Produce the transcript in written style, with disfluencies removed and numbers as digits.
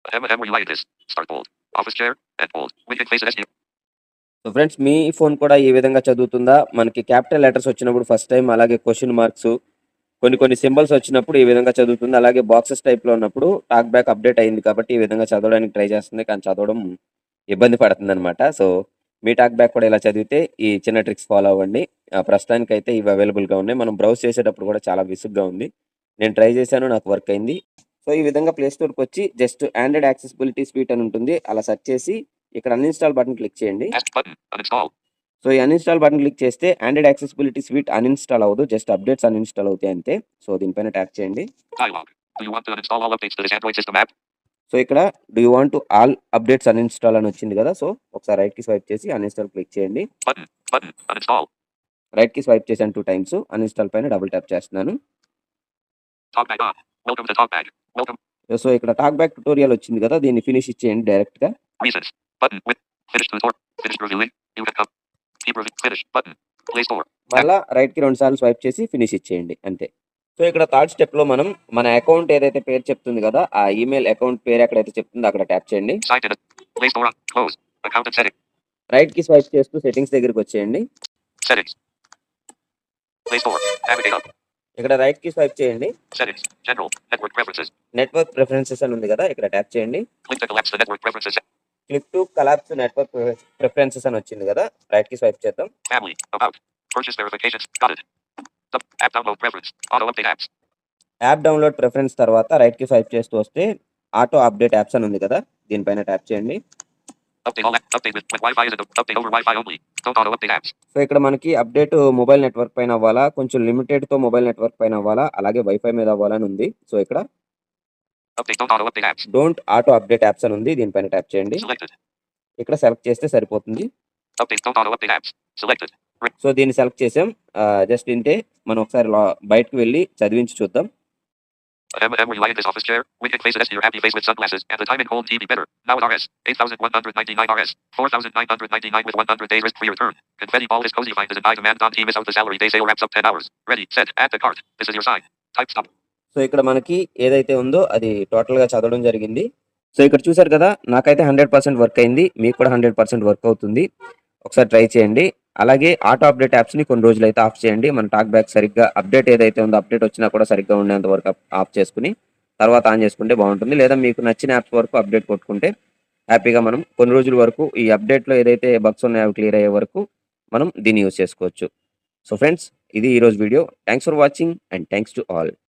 M relight this. Start bold. Office chair. And bold. We can face it as so friends me phone కూడా ఈ విధంగా చదువుతుందా? మనకి capital letters వచ్చినప్పుడు first time, అలాగే question marks, కొన్ని symbols వచ్చినప్పుడు ఈ విధంగా చదువుతుంది. అలాగే బాక్సెస్ టైప్‌లో ఉన్నప్పుడు టాక్ బ్యాక్ అప్డేట్ అయింది కాబట్టి ఈ విధంగా చదవడానికి ట్రై చేస్తుంది. కానీ చదవడం ఇబ్బంది పడుతుందనమాట. సో మీ టాక్ బ్యాక్ కూడా ఇలా చదివితే ఈ చిన్న ట్రిక్స్ ఫాలో అవ్వండి. ప్రస్తుతానికైతే ఇవి అవైలబుల్‌గా ఉన్నాయి. మనం బ్రౌజ్ చేసేటప్పుడు కూడా చాలా విసుగ్గా ఉంది. నేను ట్రై చేశాను. నాకు వర్క్ అయింది. సో ఈ విధంగా ప్లే స్టోర్‌కొచ్చి జస్ట్ ఆండ్రాయిడ్ యాక్సెసిబిలిటీ స్వీట్ అని ఉంటుంది. అలా సెర్చ్ చేసి ఇక్కడ అన్‌ఇన్‌స్టాల్ బటన్ క్లిక్ చేయండి. Ask button. Uninstall. సో ఈ అన్‌ఇన్‌స్టాల్ బటన్ క్లిక్ చేస్తే ఆండ్రాయిడ్ యాక్సెసిబిలిటీ స్వీట్ అన్‌ఇన్‌స్టాల్ అవ్వదు. జస్ట్ అప్డేట్స్ అన్‌ఇన్‌స్టాల్ అవుతాయి అంతే. సో దీనిపైన ట్యాప్ చేయండి. Dialog. Do you want to uninstall all updates to this Android system app? So ఇక్కడ do you want to all updates uninstall అని వచ్చింది కదా! సో ఒకసారి రైట్‌కి స్వైప్ చేసి అన్‌ఇన్‌స్టాల్ క్లిక్ చేయండి. Button. Button. Uninstall. రైట్‌కి స్వైప్ చేశాను 2 టైమ్స్. అన్‌ఇన్‌స్టాల్ పైన డబుల్ ట్యాప్ చేస్తున్నాను. TalkBack on. Welcome to TalkBack. Welcome. So ఇక్కడ టాక్ బ్యాక్ ట్యుటోరియల్ వచ్చింది కదా! దీన్ని ఫినిష్ ఇచ్చేయండి డైరెక్ట్‌గా. Reasons. Button. With. Finish tutorial. Finish reviewing. You can come. Keep reviewing. Finish. Button. Play Store. మళ్ళా రైట్‌కి 2 సార్లు స్వైప్ చేసి ఫినిష్ ఇచ్చేయండి అంతే. సో ఇక్కడ థర్డ్ స్టెప్‌లో మనం మన అకౌంట్ ఏదైతే పేరు చెప్తుంది కదా! ఆ ఈమెయిల్ అకౌంట్ పేరు ఎక్కడైతే చెప్తుందో అక్కడ ట్యాప్ చేయండి. Signed in. Play Store on. Close. Account and setting. రైట్‌కి స్వైప్ చేస్తూ settings దగ్గరికొచ్చేయండి. Settings. Play Store. Navigate up. ఇక్కడ రైట్‌కి స్వైప్ చేయండి. Settings. General. Network preferences. Network preferences అని ఉంది కదా! ఇక్కడ ట్యాప్ చేయండి. Click to collapse the network preferences. Click to collapse network preferences అని వచ్చింది కదా! రైట్‌కి స్వైప్ చేద్దాం. Family. About. Purchase verifications. Got it. App download preference. Auto update apps. App download preference తర్వాత రైట్‌కి స్వైప్ చేస్తూ వస్తే ఆటో అప్డేట్ యాప్స్ అని ఉంది కదా! దీనిపైన ట్యాప్ చేయండి. Update all apps. Update with Wi-Fi is update over Wi-Fi only. Don't auto update apps. So ఇక్కడ మనకి అప్డేట్ మొబైల్ నెట్వర్క్ పైన అవ్వాలా, కొంచెం లిమిటెడ్‌తో మొబైల్ నెట్వర్క్ పైన అవ్వాలా, అలాగే వైఫై మీద అవ్వాలని ఉంది. సో ఇక్కడ Update don't auto update apps. Don't auto update apps అని ఉంది. దీనిపైన ట్యాప్ చేయండి. Selected. ఇక్కడ సెలెక్ట్ చేస్తే సరిపోతుంది. Update don't auto update apps. Selected. So దీన్ని సెలెక్ట్ చేసాం. జస్ట్ ఇంతే. మనం ఒకసారి బయటకి వెళ్ళి చదివించి చూద్దాం. M relight this office chair. Wicked faces your happy face with sunglasses and the time in home TV better. Now at RS 8,199 RS 4,999 with 100 days risk-free return. Confetti ball is cozy find is in high demand on miss out the salary day sale wraps up 10 hours. Ready, set, add the cart. This is your sign. Type stop. So ఇక్కడ మనకి ఏదైతే ఉందో అది టోటల్‌గా చదవడం జరిగింది. So ఇక్కడ చూసారు కదా! నాకైతే 100% వర్క్ అయింది. మీకు కూడా 100% వర్క్ అవుతుంది. ఒకసారి ట్రై చేయండి. అలాగే ఆటో అప్డేట్ యాప్స్‌ని కొన్ని రోజులైతే ఆఫ్ చేయండి. మన టాక్ బ్యాక్ సరిగ్గా అప్డేట్ ఏదైతే ఉందో అప్డేట్ వచ్చినా కూడా సరిగ్గా ఉండేంత వరకు ఆఫ్ చేసుకొని తర్వాత ఆన్ చేసుకుంటే బాగుంటుంది. లేదా మీకు నచ్చిన యాప్స్ వరకు అప్డేట్ కొట్టుకుంటే హ్యాపీగా మనం కొన్ని రోజుల వరకు ఈ అప్డేట్‌లో ఏదైతే బగ్స్ ఉన్నాయో అవి క్లియర్ అయ్యే వరకు మనం దీన్ని యూజ్ చేసుకోవచ్చు. సో ఫ్రెండ్స్ ఇది ఈరోజు video. Thanks for watching and thanks to all.